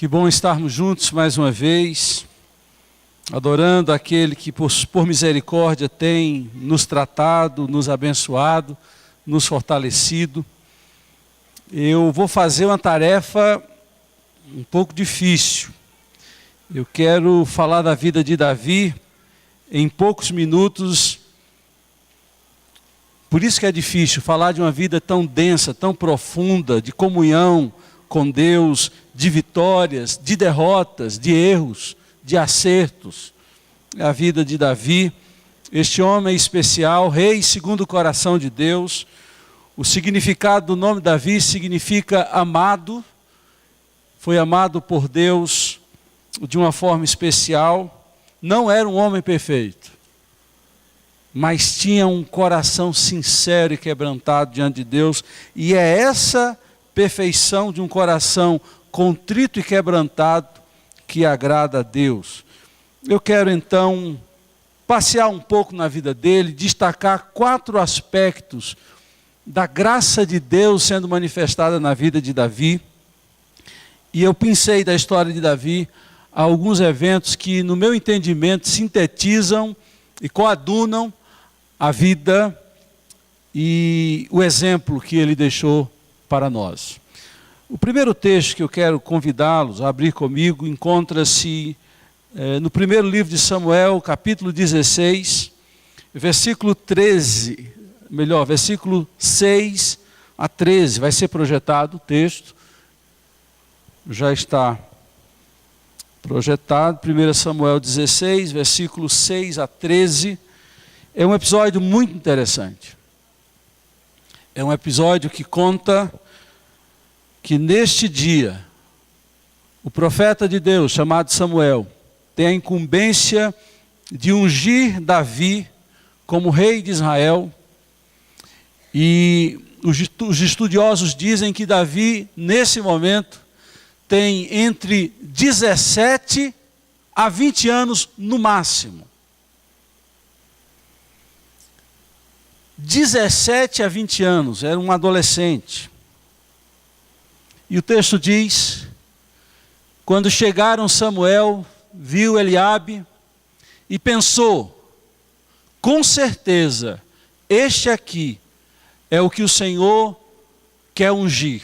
Que bom estarmos juntos mais uma vez, adorando aquele que por misericórdia tem nos tratado, nos abençoado, nos fortalecido. Eu vou fazer uma tarefa um pouco difícil. Eu quero falar da vida de Davi em poucos minutos. Por isso que é difícil falar de uma vida tão densa, tão profunda, de comunhão com Deus, de vitórias, de derrotas, de erros, de acertos. A vida de Davi, este homem especial, rei segundo o coração de Deus. O significado do nome Davi significa amado. Foi amado por Deus de uma forma especial. Não era um homem perfeito, mas tinha um coração sincero e quebrantado diante de Deus. E é essa perfeição de um coração contrito e quebrantado que agrada a Deus. Eu quero então passear um pouco na vida dele, destacar 4 aspectos da graça de Deus sendo manifestada na vida de Davi. E eu pensei da história de Davi alguns eventos que, no meu entendimento, sintetizam e coadunam a vida e o exemplo que ele deixou para nós. O primeiro texto que eu quero convidá-los a abrir comigo encontra-se no primeiro livro de Samuel, capítulo 16, versículo 6 a 13. Vai ser projetado o texto, já está projetado. 1 Samuel 16, versículo 6 a 13. É um episódio muito interessante. É um episódio que conta que neste dia, o profeta de Deus, chamado Samuel, tem a incumbência de ungir Davi como rei de Israel. E os estudiosos dizem que Davi, nesse momento, tem entre 17 a 20 anos no máximo. 17 a 20 anos, era um adolescente. E o texto diz: quando chegaram, Samuel viu Eliabe e pensou, com certeza, este aqui é o que o Senhor quer ungir.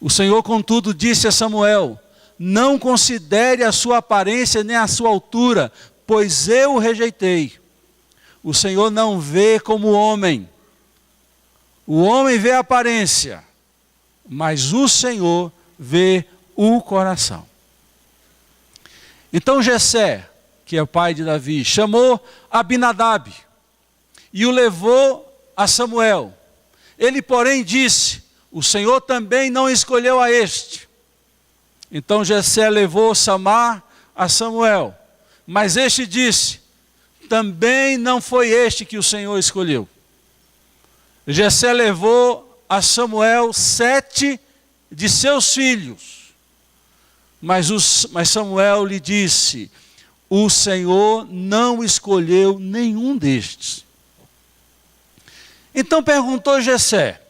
O Senhor, contudo, disse a Samuel: não considere a sua aparência nem a sua altura, pois eu o rejeitei. O Senhor não vê como o homem. O homem vê a aparência, mas o Senhor vê o coração. Então Jessé, que é o pai de Davi, chamou Abinadab e o levou a Samuel. Ele, porém, disse: o Senhor também não escolheu a este. Então Jessé levou Samar a Samuel, mas este disse: também não foi este que o Senhor escolheu. Jessé levou a Samuel 7 de seus filhos, mas Samuel lhe disse: o Senhor não escolheu nenhum destes. Então perguntou Jessé: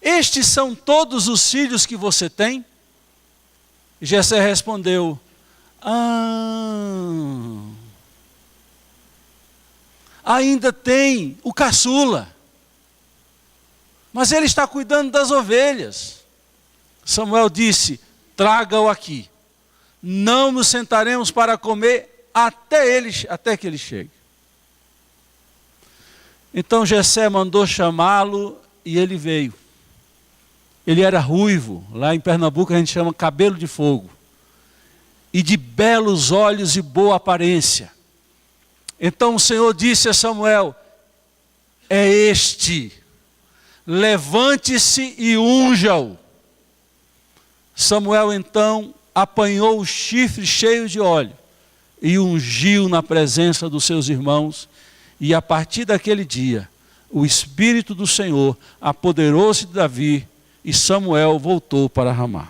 estes são todos os filhos que você tem? Jessé respondeu: ainda tem o caçula, mas ele está cuidando das ovelhas. Samuel disse: traga-o aqui, não nos sentaremos para comer até que ele chegue. Então Jessé mandou chamá-lo e ele veio. Ele era ruivo, lá em Pernambuco a gente chama cabelo de fogo, e de belos olhos e boa aparência. Então o Senhor disse a Samuel: é este, levante-se e unja-o. Samuel então apanhou o chifre cheio de óleo e ungiu na presença dos seus irmãos. E a partir daquele dia, o Espírito do Senhor apoderou-se de Davi e Samuel voltou para Ramá.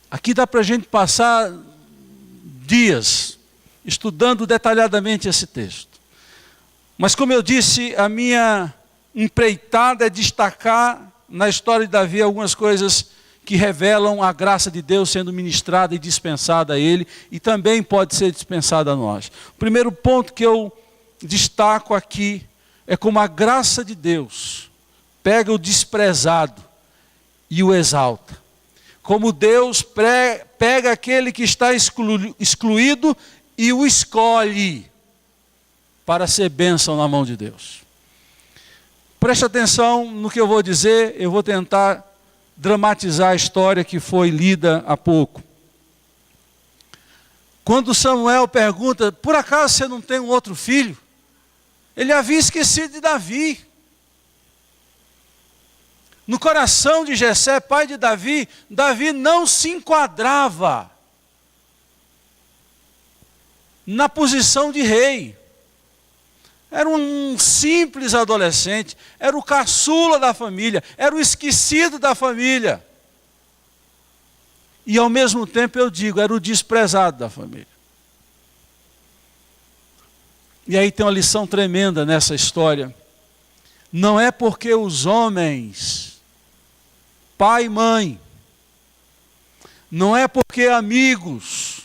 Aqui dá para a gente passar dias estudando detalhadamente esse texto. Mas como eu disse, a minha empreitada é destacar na história de Davi algumas coisas que revelam a graça de Deus sendo ministrada e dispensada a ele, e também pode ser dispensada a nós. O primeiro ponto que eu destaco aqui é como a graça de Deus pega o desprezado e o exalta. Como Deus pega aquele que está excluído e o escolhe para ser bênção na mão de Deus. Preste atenção no que eu vou dizer, eu vou tentar dramatizar a história que foi lida há pouco. Quando Samuel pergunta, por acaso você não tem um outro filho? Ele havia esquecido de Davi. No coração de Jessé, pai de Davi, Davi não se enquadrava na posição de rei. Era um simples adolescente, era o caçula da família, era o esquecido da família. E ao mesmo tempo eu digo, era o desprezado da família. E aí tem uma lição tremenda nessa história. Não é porque os homens, pai e mãe, não é porque amigos,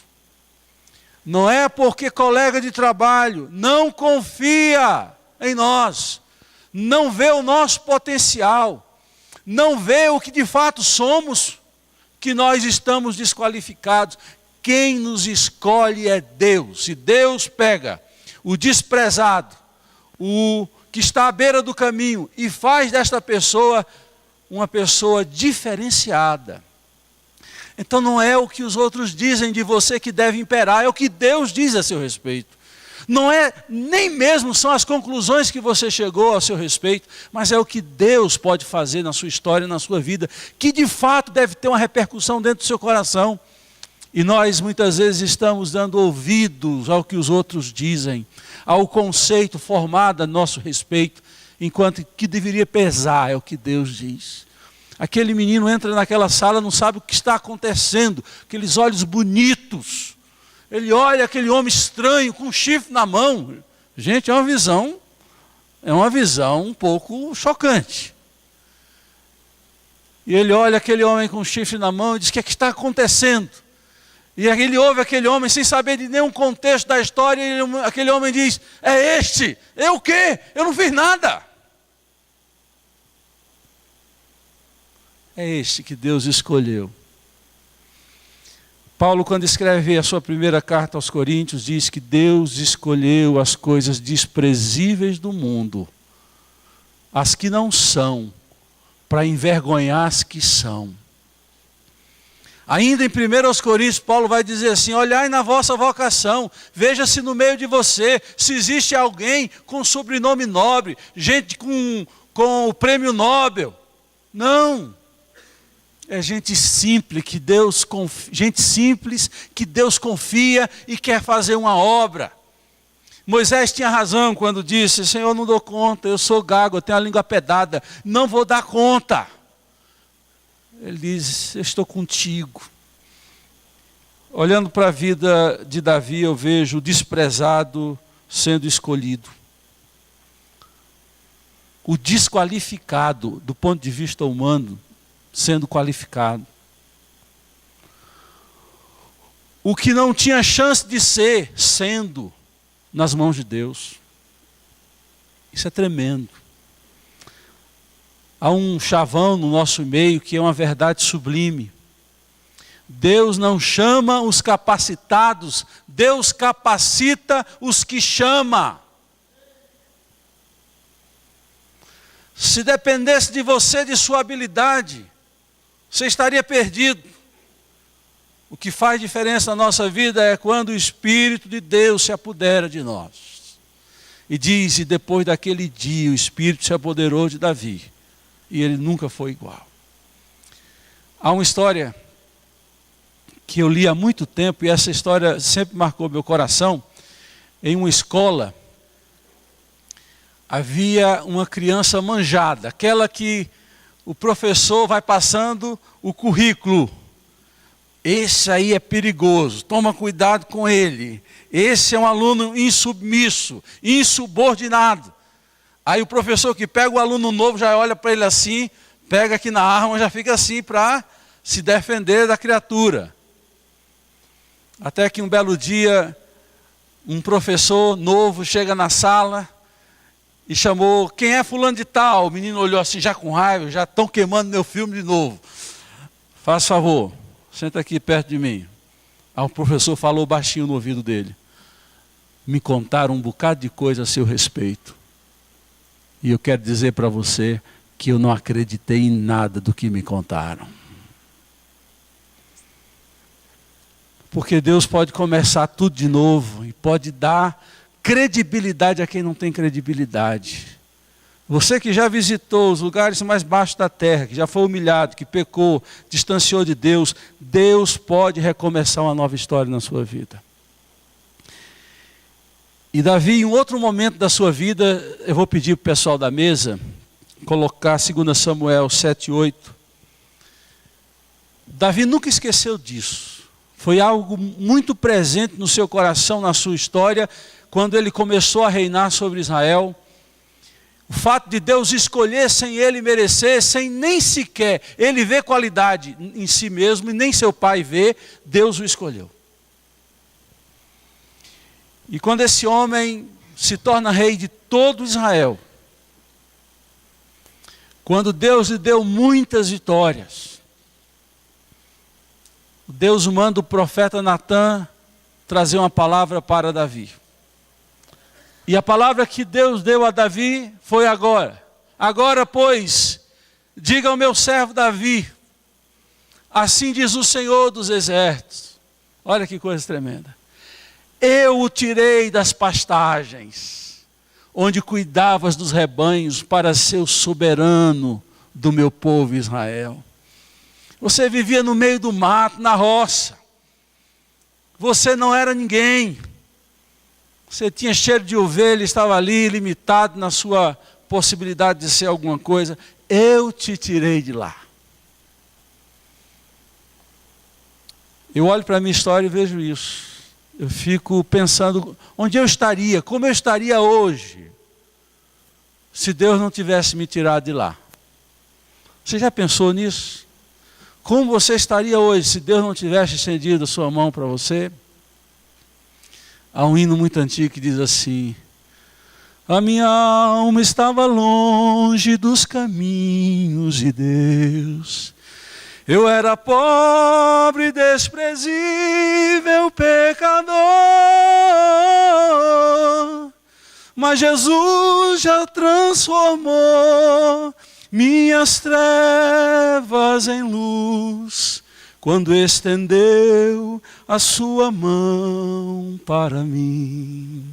não é porque colega de trabalho, não confia em nós, não vê o nosso potencial, não vê o que de fato somos, que nós estamos desqualificados. Quem nos escolhe é Deus. Se Deus pega o desprezado, o que está à beira do caminho, e faz desta pessoa uma pessoa diferenciada. Então não é o que os outros dizem de você que deve imperar, é o que Deus diz a seu respeito. Não é, nem mesmo são as conclusões que você chegou a seu respeito, mas é o que Deus pode fazer na sua história, na sua vida, que de fato deve ter uma repercussão dentro do seu coração. E nós muitas vezes estamos dando ouvidos ao que os outros dizem, ao conceito formado a nosso respeito, enquanto que deveria pesar é o que Deus diz. Aquele menino entra naquela sala, não sabe o que está acontecendo, aqueles olhos bonitos. Ele olha aquele homem estranho com um chifre na mão. Gente, é uma visão um pouco chocante. E ele olha aquele homem com um chifre na mão e diz, o que é que está acontecendo? E ele ouve aquele homem sem saber de nenhum contexto da história, e aquele homem diz, é este, eu o quê? Eu não fiz nada. É este que Deus escolheu. Paulo, quando escreve a sua primeira carta aos Coríntios, diz que Deus escolheu as coisas desprezíveis do mundo, as que não são, para envergonhar as que são. Ainda em 1 Coríntios, Paulo vai dizer assim, olhai na vossa vocação, veja se no meio de você, se existe alguém com sobrenome nobre, gente com o prêmio Nobel. Não. É gente simples que Deus confia e quer fazer uma obra. Moisés tinha razão quando disse, Senhor, eu não dou conta, eu sou gago, eu tenho a língua pedada, não vou dar conta. Ele diz, eu estou contigo. Olhando para a vida de Davi, eu vejo o desprezado sendo escolhido. O desqualificado, do ponto de vista humano, sendo qualificado. O que não tinha chance de ser, sendo nas mãos de Deus. Isso é tremendo. Há um chavão no nosso meio que é uma verdade sublime. Deus não chama os capacitados, Deus capacita os que chama. Se dependesse de você, de sua habilidade, você estaria perdido. O que faz diferença na nossa vida é quando o Espírito de Deus se apodera de nós. E diz, e depois daquele dia o Espírito se apoderou de Davi. E ele nunca foi igual. Há uma história que eu li há muito tempo, e essa história sempre marcou meu coração. Em uma escola, havia uma criança manjada, aquela que o professor vai passando o currículo. Esse aí é perigoso, toma cuidado com ele. Esse é um aluno insubmisso, insubordinado. Aí o professor que pega o aluno novo já olha para ele assim, pega aqui na arma, já fica assim para se defender da criatura. Até que um belo dia, um professor novo chega na sala e chamou: quem é fulano de tal? O menino olhou assim, já com raiva, já estão queimando meu filme de novo. Faz favor, senta aqui perto de mim. Aí o professor falou baixinho no ouvido dele: me contaram um bocado de coisa a seu respeito. E eu quero dizer para você que eu não acreditei em nada do que me contaram. Porque Deus pode começar tudo de novo e pode dar credibilidade a quem não tem credibilidade. Você que já visitou os lugares mais baixos da terra, que já foi humilhado, que pecou, distanciou de Deus, Deus pode recomeçar uma nova história na sua vida. E Davi, em um outro momento da sua vida, eu vou pedir para o pessoal da mesa colocar 2 Samuel 7:8. Davi nunca esqueceu disso. Foi algo muito presente no seu coração, na sua história, quando ele começou a reinar sobre Israel. O fato de Deus escolher sem ele merecer, sem nem sequer ele ver qualidade em si mesmo, e nem seu pai vê, Deus o escolheu. E quando esse homem se torna rei de todo Israel, quando Deus lhe deu muitas vitórias, Deus manda o profeta Natã trazer uma palavra para Davi. E a palavra que Deus deu a Davi foi agora. Agora, pois, diga ao meu servo Davi, assim diz o Senhor dos exércitos. Olha que coisa tremenda. Eu o tirei das pastagens, onde cuidavas dos rebanhos, para ser o soberano do meu povo Israel. Você vivia no meio do mato, na roça. Você não era ninguém. Você tinha cheiro de ovelha, estava ali, limitado na sua possibilidade de ser alguma coisa. Eu te tirei de lá. Eu olho para a minha história e vejo isso. Eu fico pensando onde eu estaria, como eu estaria hoje, se Deus não tivesse me tirado de lá. Você já pensou nisso? Como você estaria hoje se Deus não tivesse estendido a sua mão para você? Há um hino muito antigo que diz assim: a minha alma estava longe dos caminhos de Deus. Eu era pobre, desprezível, pecador. Mas Jesus já transformou minhas trevas em luz, quando estendeu a sua mão para mim.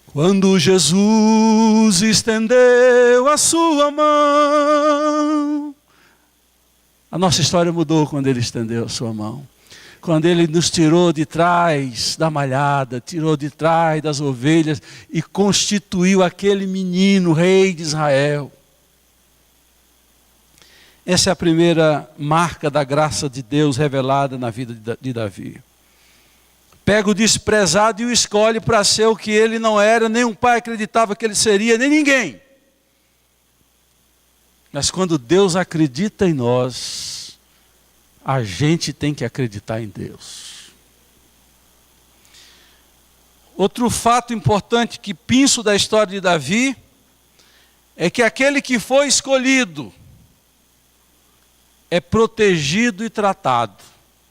Quando Jesus estendeu a sua mão, a nossa história mudou quando Ele estendeu a sua mão. Quando Ele nos tirou de trás da malhada, tirou de trás das ovelhas e constituiu aquele menino, rei de Israel. Essa é a primeira marca da graça de Deus revelada na vida de Davi. Pega o desprezado e o escolhe para ser o que ele não era, nem um pai acreditava que ele seria, nem ninguém. Mas quando Deus acredita em nós, a gente tem que acreditar em Deus. Outro fato importante que pinço da história de Davi é que aquele que foi escolhido é protegido e tratado.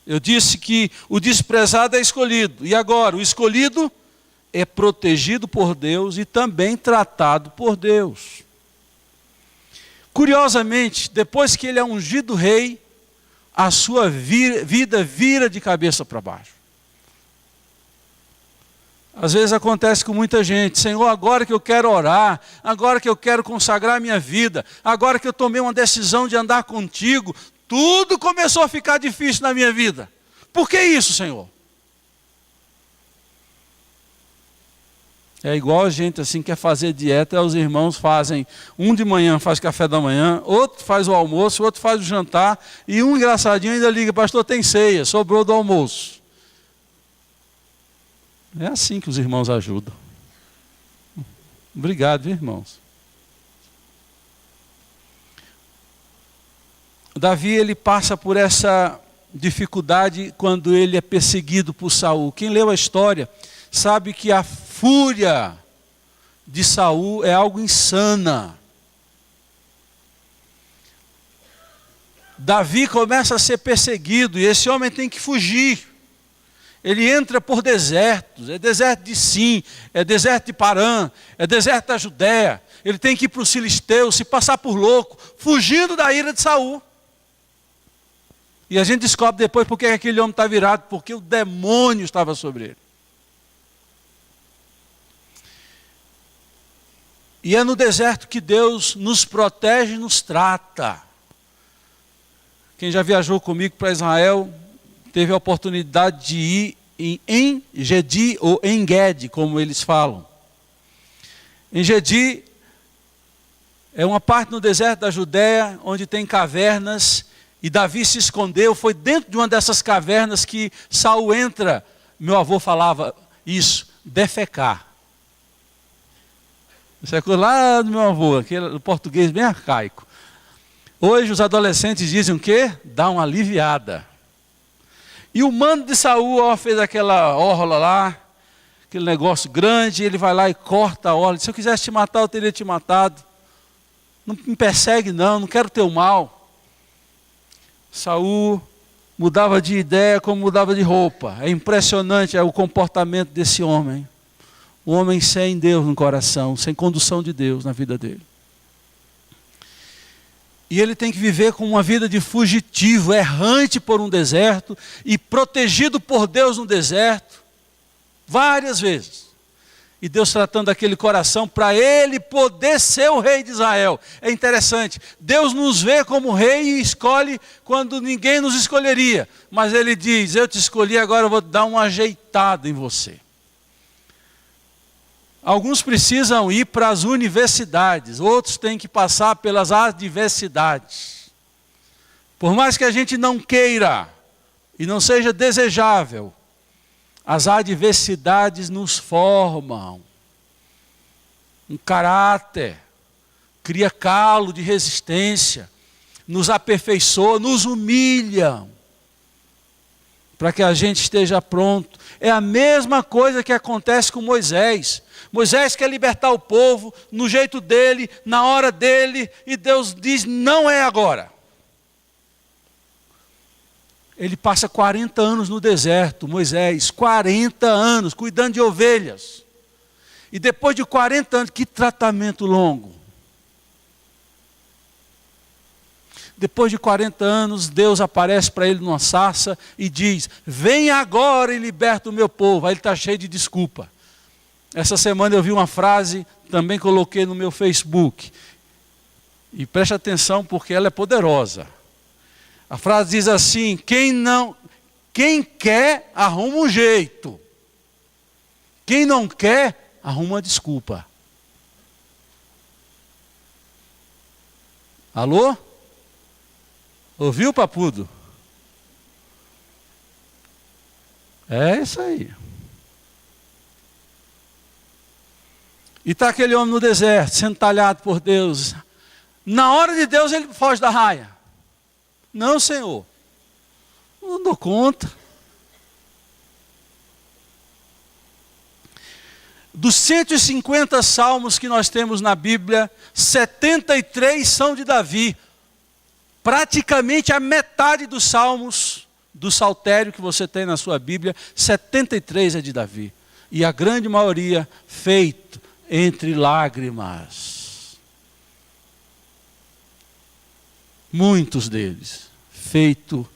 Eu disse que o desprezado é escolhido. E agora, o escolhido é protegido por Deus e também tratado por Deus. Curiosamente, depois que ele é ungido rei, a sua vida vira de cabeça para baixo. Às vezes acontece com muita gente: Senhor, agora que eu quero orar, agora que eu quero consagrar minha vida, agora que eu tomei uma decisão de andar contigo, tudo começou a ficar difícil na minha vida. Por que isso, Senhor? É igual a gente assim quer fazer dieta, os irmãos fazem, um de manhã faz café da manhã, outro faz o almoço, outro faz o jantar, e um engraçadinho ainda liga: pastor, tem ceia, sobrou do almoço. É assim que os irmãos ajudam. Obrigado, viu, irmãos? Davi, ele passa por essa dificuldade quando ele é perseguido por Saul. Quem leu a história sabe que a fúria de Saul é algo insana. Davi começa a ser perseguido e esse homem tem que fugir. Ele entra por desertos, é deserto de Sim, é deserto de Parã, é deserto da Judéia. Ele tem que ir para os filisteus, se passar por louco, fugindo da ira de Saul. E a gente descobre depois porque aquele homem está virado, porque o demônio estava sobre ele. E é no deserto que Deus nos protege e nos trata. Quem já viajou comigo para Israel, teve a oportunidade de ir em En-Gedi ou En-Gedi, como eles falam. En-Gedi é uma parte no deserto da Judéia, onde tem cavernas, e Davi se escondeu. Foi dentro de uma dessas cavernas que Saul entra, meu avô falava isso, defecar. Isso é coisa lá do meu avô, aquele português bem arcaico. Hoje os adolescentes dizem o quê? Dá uma aliviada. E o mando de Saul fez aquela orla lá, aquele negócio grande, ele vai lá e corta a orla. Se eu quisesse te matar, eu teria te matado. Não me persegue não quero teu mal. Saul mudava de ideia como mudava de roupa. É impressionante o comportamento desse homem. Um homem sem Deus no coração, sem condução de Deus na vida dele. E ele tem que viver com uma vida de fugitivo, errante por um deserto e protegido por Deus no deserto, várias vezes. E Deus tratando aquele coração para ele poder ser o rei de Israel. É interessante, Deus nos vê como rei e escolhe quando ninguém nos escolheria. Mas ele diz, eu te escolhi, agora eu vou dar uma ajeitada em você. Alguns precisam ir para as universidades, outros têm que passar pelas adversidades. Por mais que a gente não queira e não seja desejável, as adversidades nos formam um caráter, cria calo de resistência, nos aperfeiçoa, nos humilham, para que a gente esteja pronto. É a mesma coisa que acontece com Moisés. Moisés quer libertar o povo no jeito dele, na hora dele, e Deus diz, não é agora. Ele passa 40 anos no deserto, Moisés, 40 anos, cuidando de ovelhas. E depois de 40 anos, que tratamento longo. Depois de 40 anos, Deus aparece para ele numa sarça e diz, vem agora e liberta o meu povo. Aí ele está cheio de desculpa. Essa semana eu vi uma frase, também coloquei no meu Facebook. E preste atenção porque ela é poderosa. A frase diz assim, quem quer, arruma um jeito. Quem não quer, arruma uma desculpa. Alô? Ouviu, papudo? É isso aí. E está aquele homem no deserto, sendo talhado por Deus. Na hora de Deus ele foge da raia. Não, Senhor. Não dou conta. Dos 150 salmos que nós temos na Bíblia, 73 são de Davi. Praticamente a metade dos salmos, do saltério que você tem na sua Bíblia, 73 é de Davi. E a grande maioria feito entre lágrimas. Muitos deles feito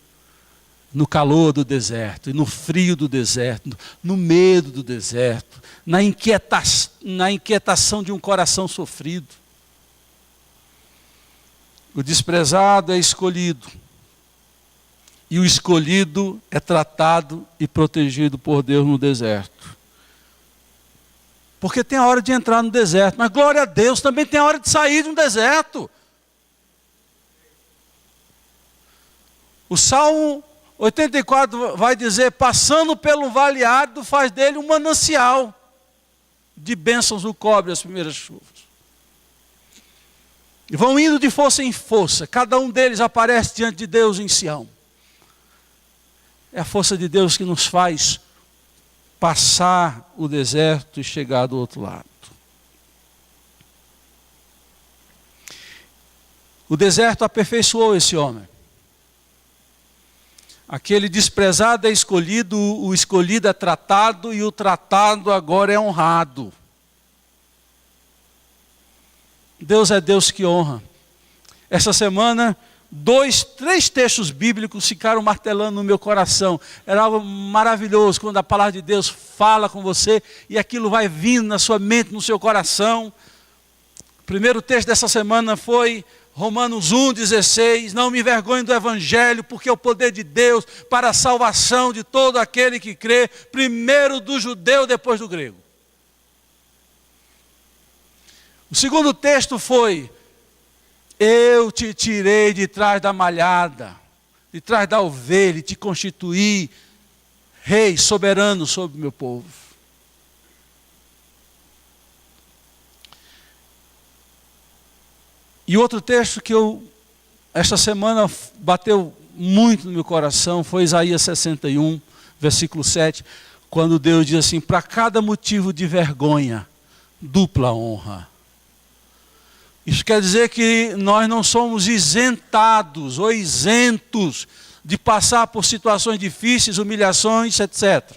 no calor do deserto, e no frio do deserto, no medo do deserto, na inquietação de um coração sofrido. O desprezado é escolhido, e o escolhido é tratado e protegido por Deus no deserto. Porque tem a hora de entrar no deserto, mas glória a Deus, também tem a hora de sair de um deserto. O Salmo 84 vai dizer, passando pelo vale árido, faz dele um manancial de bênçãos o cobre as primeiras chuvas. E vão indo de força em força. Cada um deles aparece diante de Deus em Sião. É a força de Deus que nos faz passar o deserto e chegar do outro lado. O deserto aperfeiçoou esse homem. Aquele desprezado é escolhido, o escolhido é tratado e o tratado agora é honrado. Deus é Deus que honra. Essa semana, 3 textos bíblicos ficaram martelando no meu coração. Era algo maravilhoso quando a palavra de Deus fala com você e aquilo vai vindo na sua mente, no seu coração. O primeiro texto dessa semana foi Romanos 1,16, não me envergonhe do Evangelho, porque é o poder de Deus para a salvação de todo aquele que crê, primeiro do judeu, depois do grego. O segundo texto foi, eu te tirei de trás da malhada, de trás da ovelha, e te constituí rei soberano sobre o meu povo. E outro texto que esta semana bateu muito no meu coração foi Isaías 61, versículo 7, quando Deus diz assim, para cada motivo de vergonha, dupla honra. Isso quer dizer que nós não somos isentados ou isentos de passar por situações difíceis, humilhações, etc.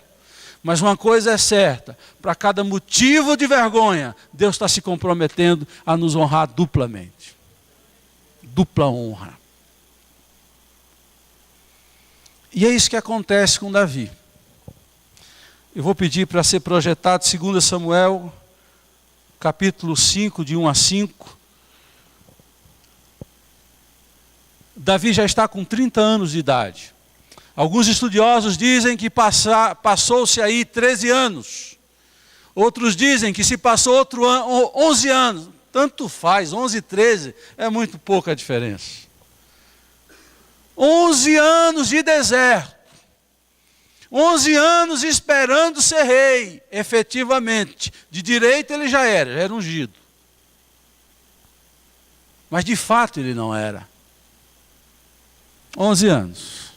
Mas uma coisa é certa, para cada motivo de vergonha, Deus está se comprometendo a nos honrar duplamente. Dupla honra. E é isso que acontece com Davi. Eu vou pedir para ser projetado 2 Samuel, capítulo 5, de 1 a 5. Davi já está com 30 anos de idade. Alguns estudiosos dizem que passou-se aí 13 anos. Outros dizem que se passou 11 anos. Tanto faz, 11 e 13 é muito pouca a diferença. 11 anos de deserto. 11 anos esperando ser rei, efetivamente. De direito ele já era ungido. Mas de fato ele não era. 11 anos.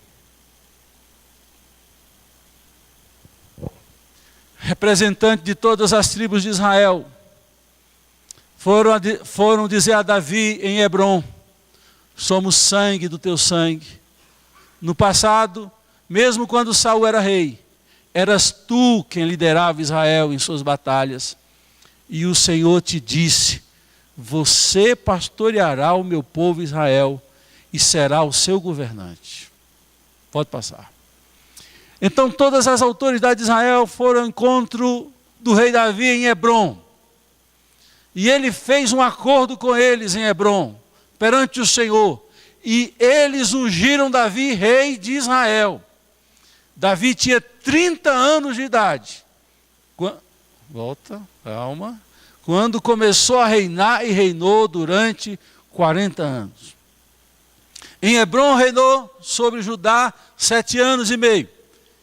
Representante de todas as tribos de Israel, foram dizer a Davi em Hebrom, somos sangue do teu sangue. No passado, mesmo quando Saul era rei, eras tu quem liderava Israel em suas batalhas. E o Senhor te disse, você pastoreará o meu povo Israel e será o seu governante. Pode passar. Então todas as autoridades de Israel foram ao encontro do rei Davi em Hebrom. E ele fez um acordo com eles em Hebrom, perante o Senhor. E eles ungiram Davi rei de Israel. Davi tinha 30 anos de idade. Calma. Quando começou a reinar e reinou durante 40 anos. Em Hebrom reinou sobre Judá 7 anos e meio.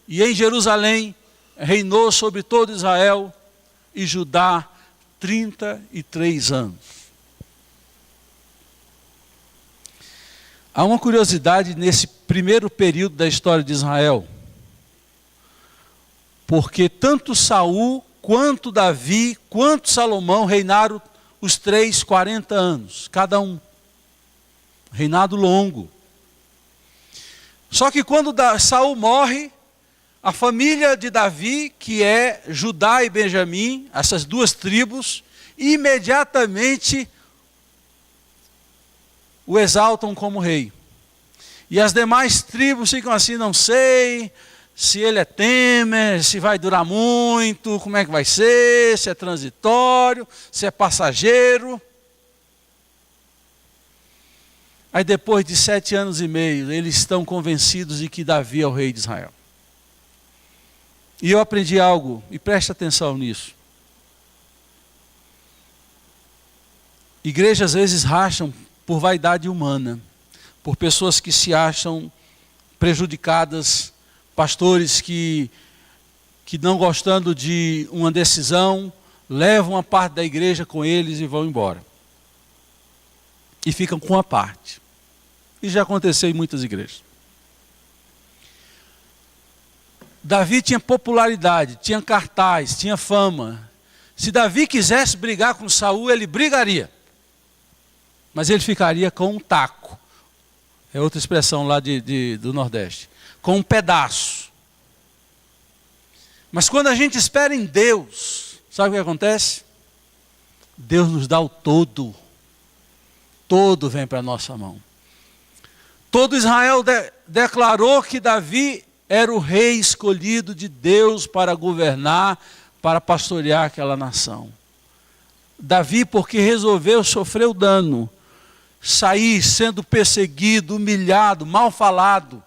E em Jerusalém reinou sobre todo Israel e Judá 33 anos. Há uma curiosidade nesse primeiro período da história de Israel. Porque tanto Saul, quanto Davi, quanto Salomão reinaram os 40 anos, cada um. Reinado longo. Só que quando Saul morre, a família de Davi, que é Judá e Benjamim, essas duas tribos, imediatamente o exaltam como rei. E as demais tribos ficam assim, não sei se ele é Temer, se vai durar muito, como é que vai ser, se é transitório, se é passageiro. Aí depois de 7 anos e meio, eles estão convencidos de que Davi é o rei de Israel. E eu aprendi algo, e preste atenção nisso. Igrejas às vezes racham por vaidade humana, por pessoas que se acham prejudicadas, pastores que não gostando de uma decisão, levam uma parte da igreja com eles e vão embora. e ficam com a parte. Isso já aconteceu em muitas igrejas. Davi tinha popularidade, tinha cartaz, tinha fama. Se Davi quisesse brigar com Saul, ele brigaria. Mas ele ficaria com um taco. É outra expressão lá do Nordeste. Com um pedaço. Mas quando a gente espera em Deus, sabe o que acontece? Deus nos dá o todo. Todo vem para a nossa mão. Todo Israel declarou que Davi era o rei escolhido de Deus para governar, para pastorear aquela nação. Davi, porque resolveu sofrer o dano, sair sendo perseguido, humilhado, mal falado.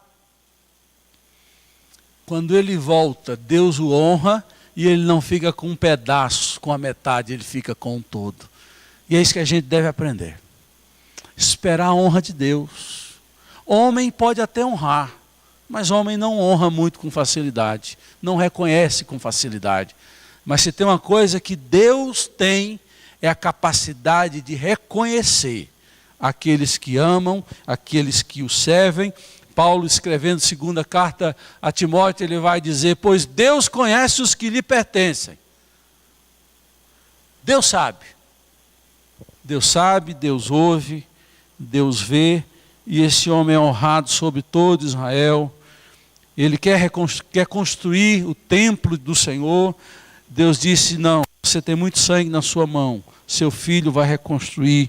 Quando ele volta, Deus o honra e ele não fica com um pedaço, com a metade, ele fica com um todo. E é isso que a gente deve aprender. Esperar a honra de Deus. Homem pode até honrar, mas homem não honra muito com facilidade, não reconhece com facilidade. Mas se tem uma coisa que Deus tem, é a capacidade de reconhecer aqueles que amam, aqueles que o servem. Paulo, escrevendo segunda carta a Timóteo, ele vai dizer: pois Deus conhece os que lhe pertencem. Deus sabe. Deus sabe, Deus ouve, Deus vê, e esse homem é honrado sobre todo Israel. Ele quer construir o templo do Senhor. Deus disse: não, você tem muito sangue na sua mão, seu filho vai reconstruir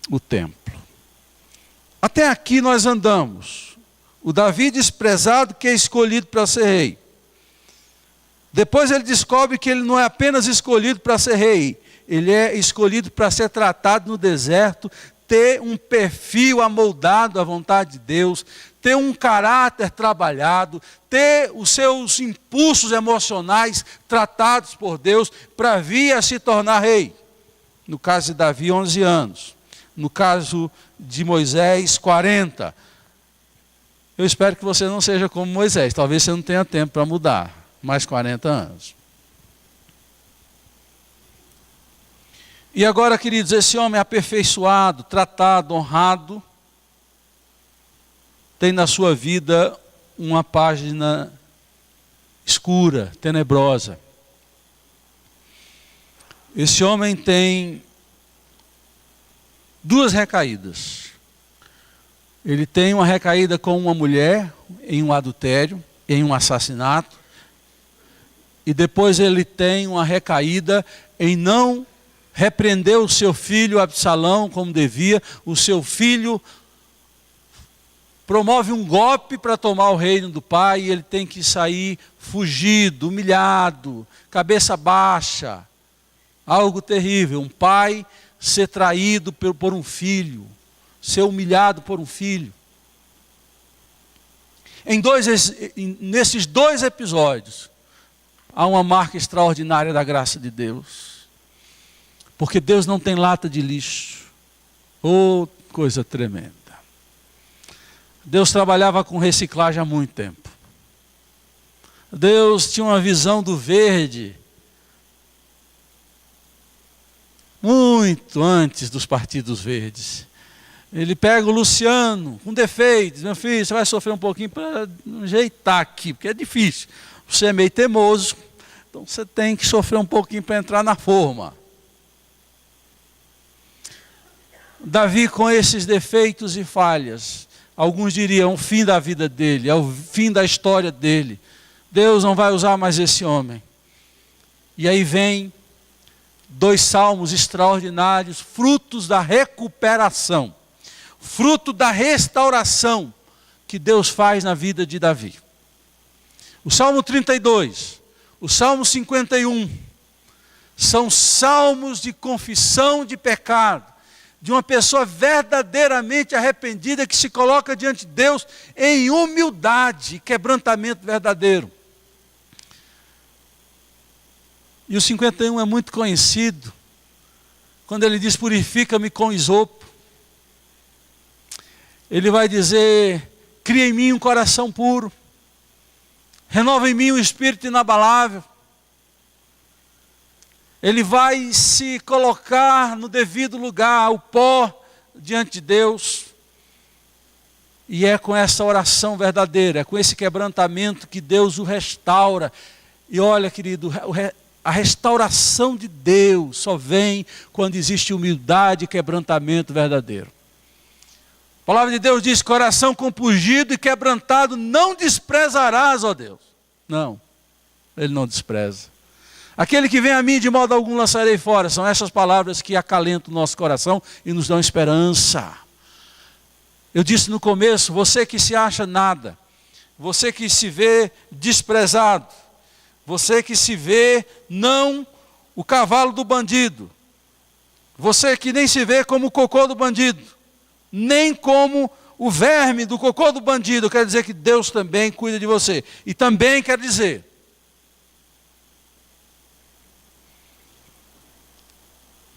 o templo. Até aqui nós andamos. O Davi desprezado que é escolhido para ser rei. Depois ele descobre que ele não é apenas escolhido para ser rei, ele é escolhido para ser tratado no deserto, ter um perfil amoldado à vontade de Deus, ter um caráter trabalhado, ter os seus impulsos emocionais tratados por Deus para vir a se tornar rei. No caso de Davi, 11 anos. No caso de Moisés, 40. Eu espero que você não seja como Moisés. Talvez você não tenha tempo para mudar. Mais 40 anos. E agora, queridos, esse homem aperfeiçoado, tratado, honrado, tem na sua vida uma página escura, tenebrosa. Esse homem tem duas recaídas. Ele tem uma recaída com uma mulher em um adultério, em um assassinato. E depois ele tem uma recaída em não repreender o seu filho Absalão como devia. O seu filho promove um golpe para tomar o reino do pai e ele tem que sair fugido, humilhado, cabeça baixa. Algo terrível. Um pai ser traído por um filho. Ser humilhado por um filho. Nesses dois episódios, há uma marca extraordinária da graça de Deus. Porque Deus não tem lata de lixo. Oh, coisa tremenda. Deus trabalhava com reciclagem há muito tempo. Deus tinha uma visão do verde muito antes dos partidos verdes. Ele pega o Luciano, com defeitos. Meu filho, você vai sofrer um pouquinho para ajeitar aqui, porque é difícil. Você é meio teimoso, então você tem que sofrer um pouquinho para entrar na forma. Davi, com esses defeitos e falhas, alguns diriam o fim da vida dele, é o fim da história dele. Deus não vai usar mais esse homem. E aí vem 2 salmos extraordinários, frutos da recuperação. Fruto da restauração que Deus faz na vida de Davi. O Salmo 32, o Salmo 51, são salmos de confissão de pecado, de uma pessoa verdadeiramente arrependida que se coloca diante de Deus em humildade e quebrantamento verdadeiro. E o 51 é muito conhecido, quando ele diz: purifica-me com isopo. Ele vai dizer: cria em mim um coração puro, renova em mim um espírito inabalável. Ele vai se colocar no devido lugar, o pó diante de Deus. E é com essa oração verdadeira, é com esse quebrantamento que Deus o restaura. E olha, querido, a restauração de Deus só vem quando existe humildade e quebrantamento verdadeiro. A palavra de Deus diz: coração compungido e quebrantado não desprezarás, ó Deus. Não, Ele não despreza. Aquele que vem a mim, de modo algum lançarei fora. São essas palavras que acalentam o nosso coração e nos dão esperança. Eu disse no começo, você que se acha nada, você que se vê desprezado, você que se vê não o cavalo do bandido, você que nem se vê como o cocô do bandido, nem como o verme do cocô do bandido, quer dizer que Deus também cuida de você. E também quer dizer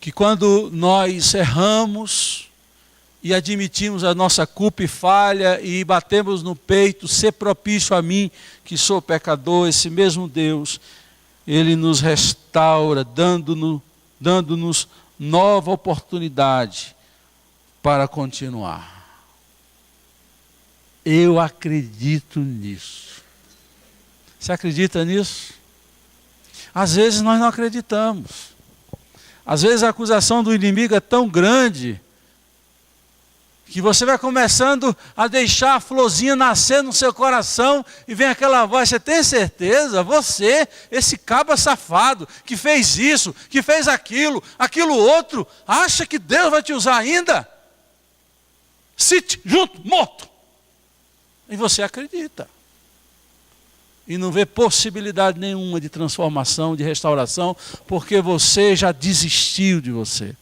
que quando nós erramos e admitimos a nossa culpa e falha e batemos no peito, ser propício a mim, que sou pecador, esse mesmo Deus, Ele nos restaura, dando-nos nova oportunidade para continuar. Eu acredito nisso. Você acredita nisso? Às vezes nós não acreditamos. Às vezes a acusação do inimigo é tão grande que você vai começando a deixar a florzinha nascer no seu coração e vem aquela voz: você tem certeza? Você, esse cabra safado, que fez isso, que fez aquilo outro, acha que Deus vai te usar ainda? Cite, junto, morto. E você acredita. E não vê possibilidade nenhuma de transformação, de restauração, porque você já desistiu de você.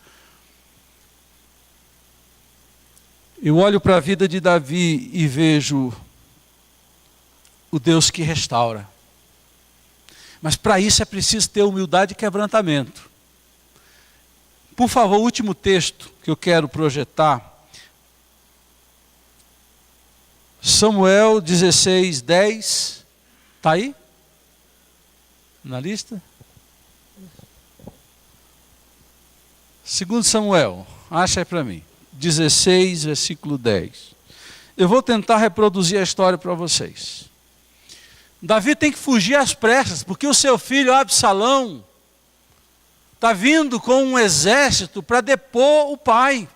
Eu olho para a vida de Davi e vejo o Deus que restaura. Mas para isso é preciso ter humildade e quebrantamento. Por favor, o último texto que eu quero projetar. Samuel 16, 10. Está aí? Na lista? 2 Samuel, acha aí para mim. 16, versículo 10. Eu vou tentar reproduzir a história para vocês. Davi tem que fugir às pressas, porque o seu filho Absalão está vindo com um exército para depor o pai.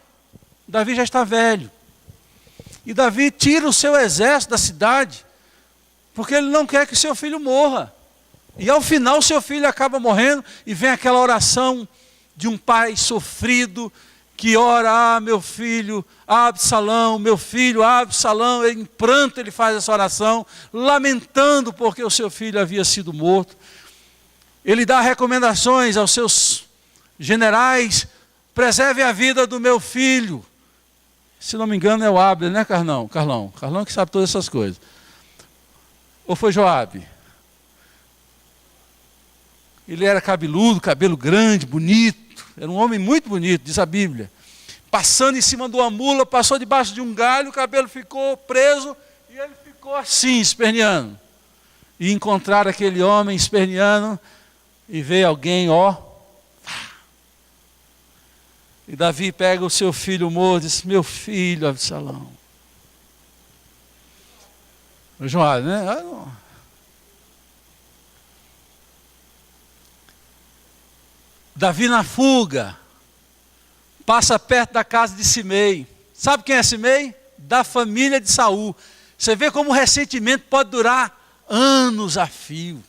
Davi já está velho. E Davi tira o seu exército da cidade, porque ele não quer que seu filho morra. E ao final o seu filho acaba morrendo, e vem aquela oração de um pai sofrido, que ora: meu filho Absalão, meu filho Absalão. Em pranto ele faz essa oração, lamentando porque o seu filho havia sido morto. Ele dá recomendações aos seus generais: preserve a vida do meu filho. Se não me engano é o Abner, né, Carlão? Carlão que sabe todas essas coisas. Ou foi Joabe? Ele era cabeludo, cabelo grande, bonito. Era um homem muito bonito, diz a Bíblia. Passando em cima de uma mula, passou debaixo de um galho, o cabelo ficou preso e ele ficou assim, esperneando. E encontraram aquele homem esperneando e veio alguém, ó. E Davi pega o seu filho morto e diz: meu filho Absalão. O João, né? Davi na fuga, passa perto da casa de Simei. Sabe quem é Simei? Da família de Saul. Você vê como o ressentimento pode durar anos a fio.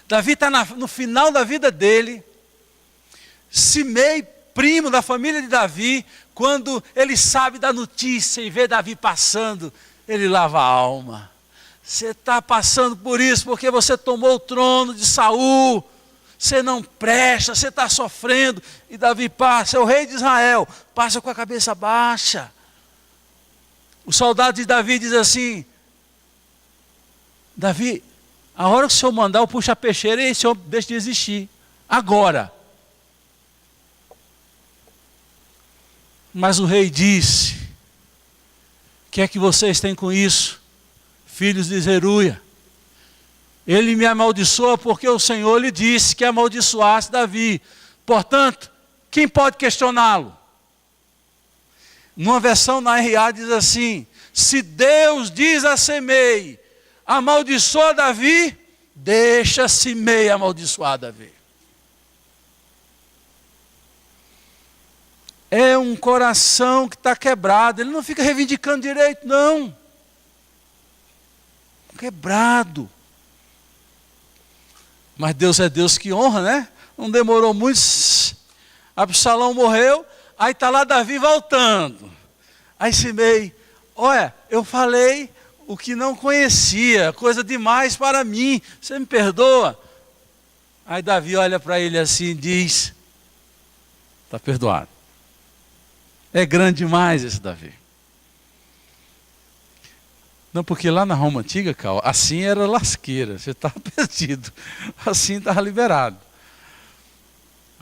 Davi está no final da vida dele. Simei, primo da família de Davi, quando ele sabe da notícia e vê Davi passando, ele lava a alma. Você está passando por isso porque você tomou o trono de Saul. Você não presta, você está sofrendo. E Davi passa, é o rei de Israel, passa com a cabeça baixa. O soldado de Davi diz assim: Davi, a hora que o senhor mandar, eu puxo a peixeira e o senhor deixa de existir. Agora. Mas o rei disse: o que é que vocês têm com isso, filhos de Zeruia? Ele me amaldiçoa porque o Senhor lhe disse que amaldiçoasse Davi. Portanto, quem pode questioná-lo? Numa versão na RA diz assim: se Deus diz a Semei, amaldiçoa Davi, deixa Semei amaldiçoar Davi. É um coração que está quebrado, ele não fica reivindicando direito, não. Quebrado. Mas Deus é Deus que honra, né? Não demorou muito, Absalão morreu, aí está lá Davi voltando. Aí Simei, olha, eu falei o que não conhecia, coisa demais para mim, você me perdoa? Aí Davi olha para ele assim e diz, está perdoado. É grande demais esse Davi. Não, porque lá na Roma Antiga, Cal, assim era lasqueira, você estava perdido, assim estava liberado.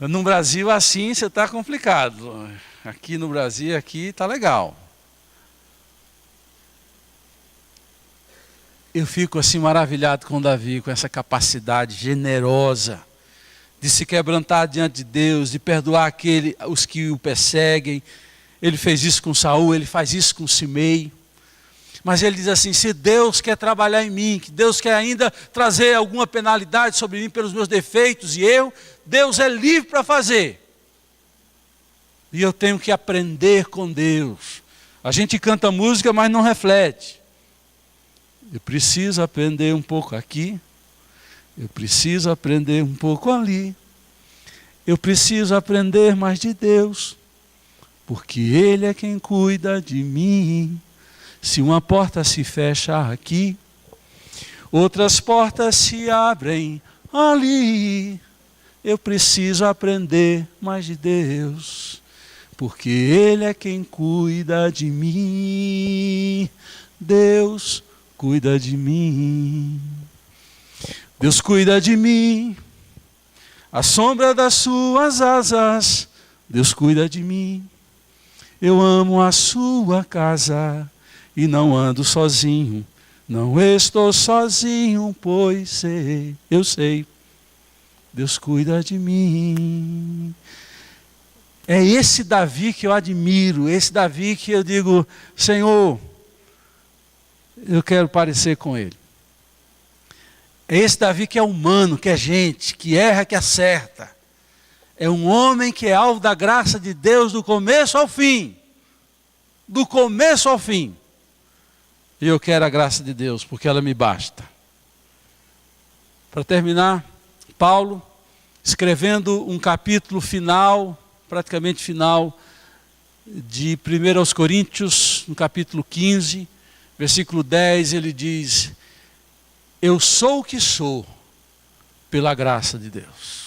No Brasil, assim, você está complicado. Aqui no Brasil, aqui está legal. Eu fico assim maravilhado com Davi, com essa capacidade generosa de se quebrantar diante de Deus, de perdoar os que o perseguem. Ele fez isso com Saul, ele faz isso com Simei. Mas ele diz assim, se Deus quer trabalhar em mim, que Deus quer ainda trazer alguma penalidade sobre mim pelos meus defeitos e erros, Deus é livre para fazer. E eu tenho que aprender com Deus. A gente canta música, mas não reflete. Eu preciso aprender um pouco aqui, eu preciso aprender um pouco ali. Eu preciso aprender mais de Deus, porque Ele é quem cuida de mim. Se uma porta se fecha aqui, outras portas se abrem ali. Eu preciso aprender mais de Deus, porque Ele é quem cuida de mim. Deus cuida de mim. Deus cuida de mim. À sombra das suas asas, Deus cuida de mim. Eu amo a sua casa e não ando sozinho. Não estou sozinho, pois eu sei. Deus cuida de mim. É esse Davi que eu admiro, esse Davi que eu digo, Senhor, eu quero parecer com ele. É esse Davi que é humano, que é gente, que erra, que acerta. É um homem que é alvo da graça de Deus do começo ao fim. Do começo ao fim. E eu quero a graça de Deus, porque ela me basta. Para terminar, Paulo, escrevendo um capítulo final, praticamente final, de 1 aos Coríntios, no capítulo 15, versículo 10, ele diz, eu sou o que sou, pela graça de Deus.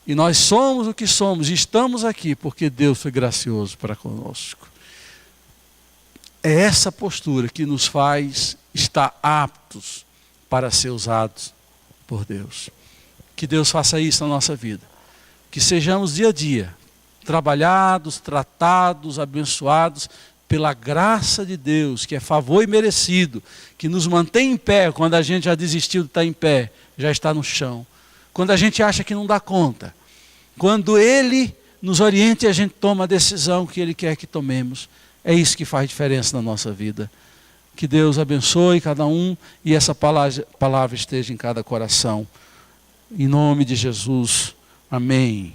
E nós somos o que somos, e estamos aqui, porque Deus foi gracioso para conosco. É essa postura que nos faz estar aptos para ser usados por Deus. Que Deus faça isso na nossa vida. Que sejamos dia a dia trabalhados, tratados, abençoados pela graça de Deus, que é favor imerecido, que nos mantém em pé quando a gente já desistiu de estar em pé, já está no chão. Quando a gente acha que não dá conta. Quando Ele nos orienta e a gente toma a decisão que Ele quer que tomemos. É isso que faz diferença na nossa vida. Que Deus abençoe cada um e essa palavra esteja em cada coração. Em nome de Jesus. Amém.